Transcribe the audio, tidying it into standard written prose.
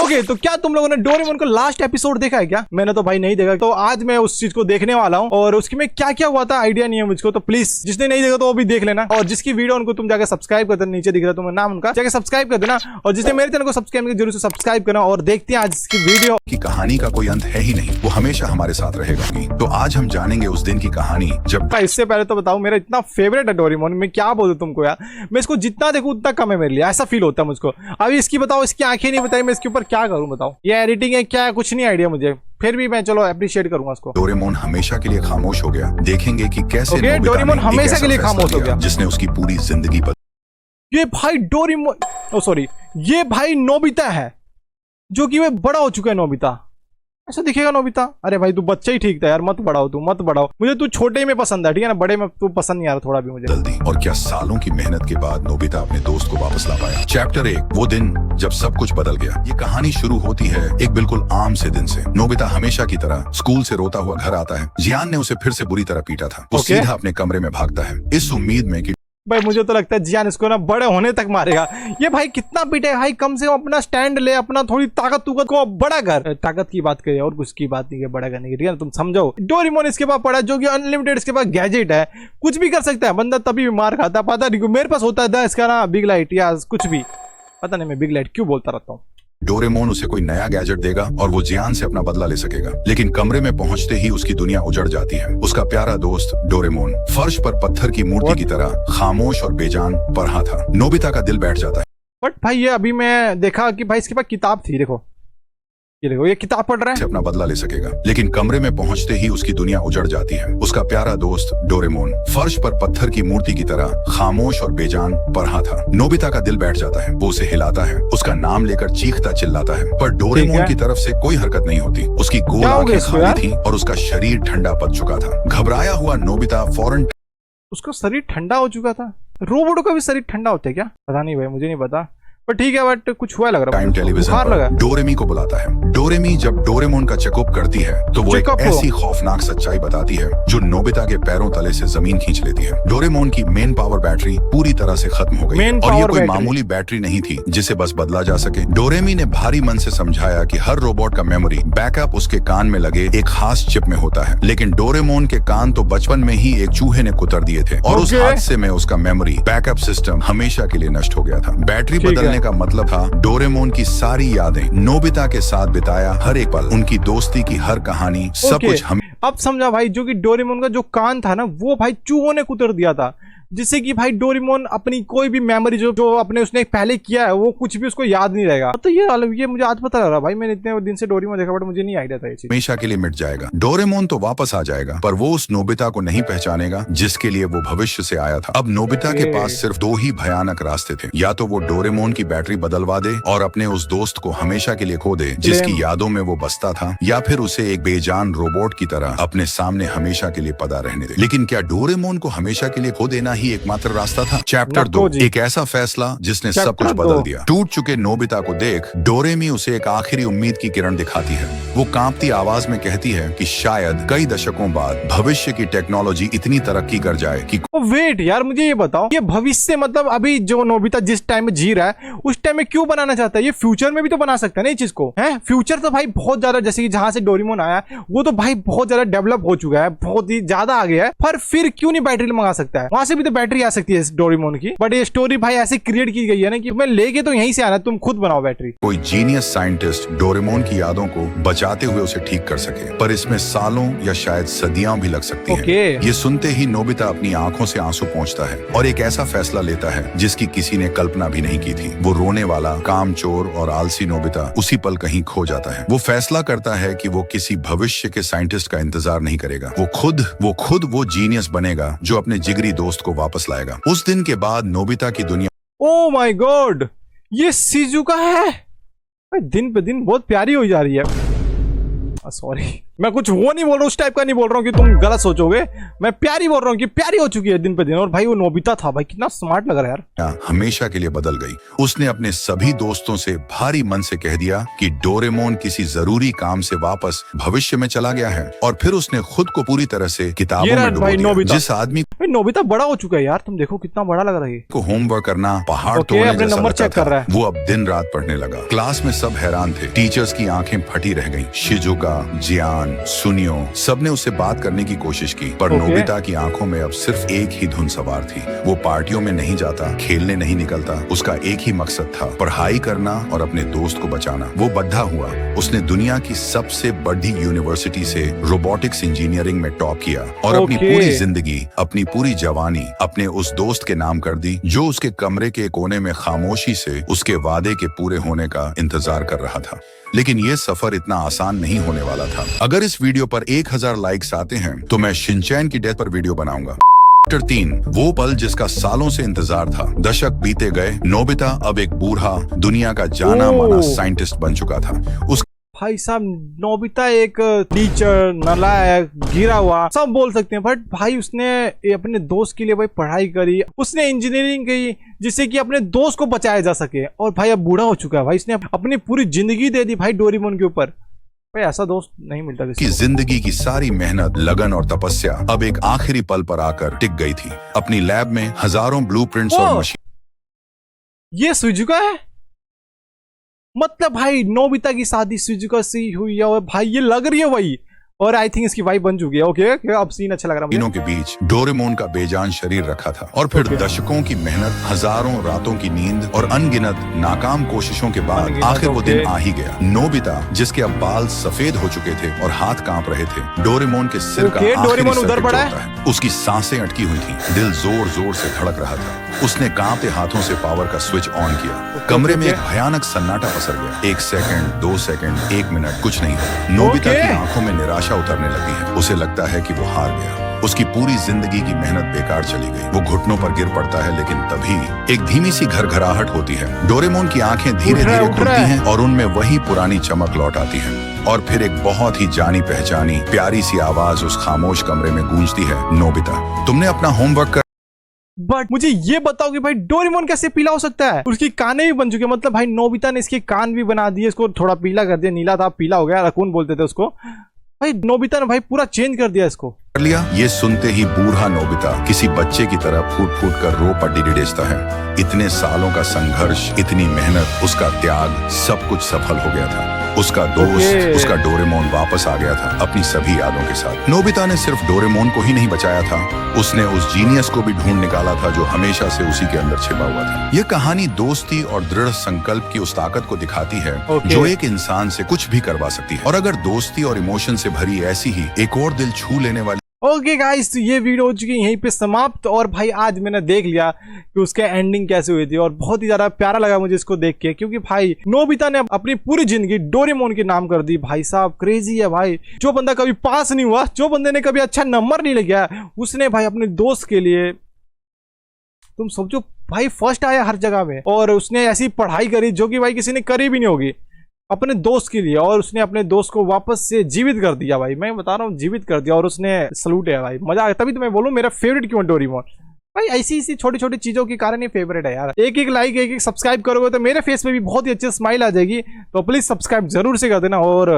Okay, तो क्या तुम लोगों ने डोरेमोन का लास्ट एपिसोड देखा है क्या? मैंने तो भाई नहीं देखा, तो आज मैं उस चीज को देखने वाला हूँ और उसकी में क्या क्या हुआ था आइडिया नहीं है मुझको, तो प्लीज जिसने नहीं देखा तो वो भी देख लेना। और जिसकी वीडियो उनको तुम जाकर सब्सक्राइब कर देना, नीचे दिख रहा है तुम्हें नाम उनका, जाकर सब्सक्राइब कर देना। और जिसने मेरे चैनल को सब्सक्राइब किया जरूर से सब्सक्राइब करना। और देखते हैं आज की वीडियो की कहानी का कोई अंत है ही नहीं, वो हमेशा हमारे साथ रहेगा। तो आज हम जानेंगे उस दिन की कहानी जब। इससे पहले तो बताऊं, मेरा इतना फेवरेट है डोरेमोन, मैं क्या बोलूं तुमको यार, मैं इसको जितना देखूं उतना कम है मेरे लिए, ऐसा फील होता है मुझको। अभी इसकी बताओ, इसकी आंखें नहीं बताई, मैं इसके ऊपर क्या करूं बताओ? ये एडिटिंग है क्या, कुछ नहीं आइडिया मुझे, फिर भी मैं चलो अप्रिशिएट करूंगा उसको। डोरेमोन हमेशा के लिए खामोश हो गया। देखेंगे कि कैसे डोरेमोन हमेशा के लिए खामोश हो गया, जिसने उसकी पूरी जिंदगी बदल। ये भाई डोरेमोन, ओ सॉरी, ये भाई नोबिता है, जो कि वह बड़ा हो चुका है। नोबिता ऐसा दिखेगा नोबिता? अरे भाई तू बच्चा ही ठीक था यार, मत बढ़ाओ, तू मत बढ़ाओ, मुझे तू छोटे में पसंद है, ठीक है ना, बड़े में तू पसंद नहीं आ रहा थोड़ा भी मुझे। जल्दी। और क्या सालों की मेहनत के बाद नोबिता अपने दोस्त को वापस ला पाया। चैप्टर 1, वो दिन जब सब कुछ बदल गया। ये कहानी शुरू होती है एक बिल्कुल आम से दिन से। नोबिता हमेशा की तरह स्कूल से रोता हुआ घर आता है। जियान ने उसे फिर से बुरी तरह पीटा था। वो सीधा अपने कमरे में भागता है, इस उम्मीद में कि भाई मुझे तो लगता है जियान इसको ना बड़े होने तक मारेगा। ये भाई कितना पीटे भाई, कम से कम अपना स्टैंड ले, अपना थोड़ी ताकत को बड़ा कर। ताकत की बात करे और कुछ की बात नहीं है, बड़ा करने की, ठीक है ना, तुम समझो। डोरेमोन इसके पास पड़ा, जो कि अनलिमिटेड इसके पास गैजेट है, कुछ भी कर सकता है बंदा, तभी भी मार खाता है। पता नहीं मेरे पास होता है इसका ना बिग लाइट या कुछ भी, पता नहीं मैं बिग लाइट क्यों बोलता रहता हूँ। डोरेमोन उसे कोई नया गैजेट देगा और वो जियान से अपना बदला ले सकेगा। लेकिन कमरे में पहुंचते ही उसकी दुनिया उजड़ जाती है। उसका प्यारा दोस्त डोरेमोन फर्श पर पत्थर की मूर्ति की तरह खामोश और बेजान पड़ा था। नोबिता का दिल बैठ जाता है। बट भाई ये अभी मैं देखा कि भाई इसके पास किताब थी, देखो ये देखो, ये किताब पढ़ रहा है, अपना बदला ले सकेगा। लेकिन कमरे में पहुंचते ही उसकी दुनिया उजड़ जाती है। उसका प्यारा दोस्त डोरेमोन फर्श पर पत्थर की मूर्ति की तरह खामोश और बेजान पड़ा था। नोबिता का दिल बैठ जाता है। वो उसे हिलाता है, उसका नाम लेकर चीखता चिल्लाता है, पर डोरेमोन की तरफ से कोई हरकत नहीं होती। उसकी गोल आंखें खाली थी और उसका शरीर ठंडा पड़ चुका था। घबराया हुआ नोबिता फौरन, उसका शरीर ठंडा हो चुका था। रोबोटों का भी शरीर ठंडा होता है क्या? पता नहीं भाई, मुझे नहीं पता, पर ठीक है, बट कुछ हुआ लग रहा है। टाइम टेलीविजन पर डोरेमी को बुलाता है। डोरेमी जब डोरेमोन का चेकअप करती है तो वो एक ऐसी खौफनाक सच्चाई बताती है जो नोबिता के पैरों तले से जमीन खींच लेती है। डोरेमोन की मेन पावर बैटरी पूरी तरह से खत्म हो गई और ये कोई मामूली बैटरी नहीं थी जिसे बस बदला जा सके। डोरेमी ने भारी मन से समझाया कि हर रोबोट का मेमोरी बैकअप उसके कान में लगे एक खास चिप में होता है। लेकिन डोरेमोन के कान तो बचपन में ही एक चूहे ने कुतर दिए थे और उस हादसे में उसका मेमोरी बैकअप सिस्टम हमेशा के लिए नष्ट हो गया था। बैटरी बदलने का मतलब था डोरेमोन की सारी यादें, नोबिता के साथ बिताया हर एक पल, उनकी दोस्ती की हर कहानी, सब कुछ हम। अब समझा भाई, जो कि डोरेमोन का जो कान था ना, वो भाई चूहों ने कुतर दिया था, जिससे कि भाई डोरेमोन अपनी कोई भी मेमोरी जो अपने उसने पहले किया है वो कुछ भी उसको याद नहीं रहेगा। तो ये मुझे आज पता लग रहा भाई, मैंने इतने दिन से डोरेमोन देखा बट मुझे नहीं आइडिया था ये चीज। हमेशा के लिए मिट जाएगा। डोरेमोन तो वापस आ जाएगा, पर वो उस नोबिता को नहीं पहचानेगा जिसके लिए वो भविष्य से आया था। अब नोबिता के पास सिर्फ दो ही भयानक रास्ते थे, या तो वो डोरेमोन की बैटरी बदलवा दे और अपने उस दोस्त को हमेशा के लिए खो दे जिसकी यादों में वो बसता था, या फिर उसे एक बेजान रोबोट की तरह अपने सामने हमेशा के लिए पदा रहने दे। लेकिन क्या डोरेमोन को हमेशा के लिए खो देना ही एकमात्र रास्ता था? चैप्टर 2, एक ऐसा फैसला जिसने सब कुछ बदल दिया। टूट चुके नोबिता को देख डोरेमी उसे एक आखिरी उम्मीद की किरण दिखाती है। वो कांपती आवाज में कहती है कि शायद कई दशकों बाद भविष्य की टेक्नोलॉजी इतनी तरक्की कर जाए कि। वेट यार, मुझे ये बताओ, ये भविष्य मतलब अभी जो नोबिता जिस टाइम में जी रहा है उस टाइम में क्यों बनाना चाहता है? ये फ्यूचर में भी तो बना सकता है ना ये चीज को, है? फ्यूचर तो भाई बहुत ज्यादा, जैसे कि जहां से डोरेमोन आया वो तो भाई बहुत ज्यादा डेवलप हो चुका है, बहुत ही ज्यादा आ गया है, पर फिर क्यों नहीं बैटरी मंगा सकता है? वहां से भी तो बैटरी आ सकती है डोरेमोन की। बट ये स्टोरी भाई ऐसे क्रिएट की गई है ना कि मैं लेके तो यहीं से आना, तुम खुद बनाओ बैटरी। कोई जीनियस साइंटिस्ट डोरेमोन की यादों को बचाते हुए उसे ठीक कर सके, पर इसमें सालों या शायद सदियां भी लग सकती हैं। ये सुनते ही नोबिता अपनी आंखों से आंसू पोंछता है और एक ऐसा फैसला लेता है जिसकी किसी ने कल्पना भी नहीं की थी। वो रोने वाला, कामचोर और आलसी नोबिता उसी पल कहीं खो जाता है। वो फैसला करता है कि वो किसी भविष्य के साइंटिस्ट का इंतजार नहीं करेगा, वो खुद वो जीनियस बनेगा जो अपने जिगरी दोस्त को वापस लाएगा। उस दिन के बाद नोबिता की दुनिया, ओ माय गॉड, ये शिजुका है। दिन पे दिन बहुत प्यारी हो जा रही है। सॉरी। मैं कुछ वो नहीं बोल रहा हूँ, उस टाइप का नहीं बोल रहा हूँ कि तुम गलत सोचोगे। मैं प्यारी बोल रहा हूँ कि प्यारी हो चुकी है दिन पे दिन। और भाई वो नोबिता था भाई, कितना स्मार्ट लग रहा है यार। हमेशा के लिए बदल गई। उसने अपने सभी दोस्तों से भारी मन से कह दिया कि डोरेमोन किसी जरूरी काम से वापस भविष्य में चला गया है, और फिर उसने खुद को पूरी तरह से किताबों में डुबो दिया। जिस आदमी नोबिता बड़ा हो चुका है यार, तुम देखो कितना बड़ा लग रहा है को होमवर्क करना पहाड़ तोड़ने अपने जैसा नंबर लगता चेक कर रहा था, है। वो अब दिन रात पढ़ने लगा। क्लास में सब हैरान थे, टीचर्स की आंखें फटी रह गईं। शिजुका, जियान, सुनियो सबने उससे बात करने की कोशिश की, पर नोबिता की आंखों में अब सिर्फ एक ही धुन सवार थी। वो पार्टियों में नहीं जाता, खेलने नहीं निकलता, उसका एक ही मकसद था, पढ़ाई करना और अपने दोस्त को बचाना। वो बद्धा हुआ। उसने दुनिया की सबसे बड़ी यूनिवर्सिटी से रोबोटिक्स इंजीनियरिंग में टॉप किया और अपनी पूरी जिंदगी, अपनी पूरी जवानी अपने उस दोस्त के नाम कर दी, जो उसके कमरे के कोने में खामोशी से उसके वादे के पूरे होने का इंतजार कर रहा था। लेकिन यह सफर इतना आसान नहीं होने वाला था। अगर इस वीडियो पर 1000 लाइक्स आते हैं तो मैं शिनचैन की डेथ पर वीडियो बनाऊंगा। चैप्टर 3, वो पल जिसका सालों से इंतजार था। दशक बीते गए, नोबिता अब एक बूढ़ा, दुनिया का जाना माना साइंटिस्ट बन चुका था। भाई साहब नोबिता एक टीचर, नालायक, गिरा हुआ सब बोल सकते हैं, बट भाई उसने अपने दोस्त के लिए भाई पढ़ाई करी, उसने इंजीनियरिंग की जिससे कि अपने दोस्त को बचाया जा सके। और भाई अब बूढ़ा हो चुका है भाई, इसने अपनी पूरी जिंदगी दे दी भाई डोरेमोन के ऊपर। भाई ऐसा दोस्त नहीं मिलता किसी की जिंदगी की सारी मेहनत, लगन और तपस्या अब एक आखिरी पल पर आकर टिक गई थी। अपनी लैब में हजारों ब्लूप्रिंट्स और मशीन। ये सुजुका है, मतलब भाई नोबिता की शादी सुजुका से हुई है, और भाई ये लग रही है वही, और आई थिंक इसकी वाइफ बन चुकी है। ओके अब सीन अच्छा लग रहा है। तीनों के बीच डोरेमोन का बेजान शरीर रखा था, और फिर दशकों की मेहनत, हजारों रातों की नींद और अनगिनत नाकाम कोशिशों के बाद आखिर वो दिन आ ही गया। नोबिता, जिसके अब बाल सफेद हो चुके थे और हाथ कांप रहे थे, डोरेमोन के सिर का आखिरी उधर पड़ा है। उसकी सांसें अटकी हुई थी, दिल जोर जोर से धड़क रहा था। उसने कांपते हाथों से पावर का स्विच ऑन किया। कमरे में एक भयानक सन्नाटा पसर गया। 1 सेकंड, 2 सेकंड, 1 मिनट, कुछ नहीं हुआ। नोबिता की आंखों में निराशा उतरने लगी है। उसे लगता है कि वो हार गया। उसकी पूरी जिंदगी की मेहनत बेकार चली गई। वो घुटनों पर गिर पड़ता है, लेकिन तभी एक धीमी सी घरघराहट होती है। डोरेमोन की आंखें धीरे धीरे खुलती हैं और उनमें वही पुरानी चमक लौट आती है। और फिर एक बहुत ही जानी पहचानी प्यारी सी आवाज उस खामोश कमरे में गूंजती है, नोबिता, तुमने अपना होमवर्क कर। बट मुझे ये बताओ कि भाई डोरेमोन कैसे पीला हो सकता है? उसकी कानें भी बन चुकी है, मतलब भाई नोबिता ने इसके कान भी बना दिए, इसको थोड़ा पीला कर दिया। नीला था, पीला हो गया, रकून बोलते थे उसको। भाई नोबिता ने भाई पूरा चेंज कर दिया इसको। कर लिया। ये सुनते ही बूढ़ा नोबिता किसी बच्चे की तरह फूट फूट कर रो पड़ डिडेचता है। इतने सालों का संघर्ष, इतनी मेहनत, उसका त्याग, सब कुछ सफल हो गया था। उसका दोस्त, उसका डोरेमोन वापस आ गया था अपनी सभी यादों के साथ। नोबिता ने सिर्फ डोरेमोन को ही नहीं बचाया था, उसने उस जीनियस को भी ढूंढ निकाला था जो हमेशा से उसी के अंदर छिपा हुआ था। ये कहानी दोस्ती और दृढ़ संकल्प की उस ताकत को दिखाती है जो एक इंसान से कुछ भी करवा सकती है। और अगर दोस्ती और इमोशन से भरी ऐसी ही एक और दिल छू लेने वाली। ओके गाइस, तो ये वीडियो हो चुकी है यहीं पे समाप्त। और भाई आज मैंने देख लिया कि उसके एंडिंग कैसे हुई थी, और बहुत ही ज्यादा प्यारा लगा मुझे इसको देख के, क्योंकि भाई नोबिता ने अपनी पूरी जिंदगी डोरेमोन के नाम कर दी। भाई साहब क्रेजी है भाई। जो बंदा कभी पास नहीं हुआ, जो बंदे ने कभी अच्छा नंबर नहीं लगाया, उसने भाई अपने दोस्त के लिए, तुम सोचो भाई, फर्स्ट आया हर जगह में, और उसने ऐसी पढ़ाई करी जो कि भाई किसी ने करी भी नहीं होगी अपने दोस्त के लिए, और उसने अपने दोस्त को वापस से जीवित कर दिया। भाई मैं बता रहा हूँ, जीवित कर दिया, और उसने सलूट है भाई, मजा आया। तभी तो मैं बोलूँ मेरा फेवरेट क्यों है डोरेमोन। भाई ऐसी छोटी छोटी चीजों के कारण ही फेवरेट है यार। एक लाइक, एक सब्सक्राइब करोगे तो मेरे फेस पे भी बहुत ही अच्छी स्माइल आ जाएगी। तो प्लीज सब्सक्राइब जरूर से कर देना, और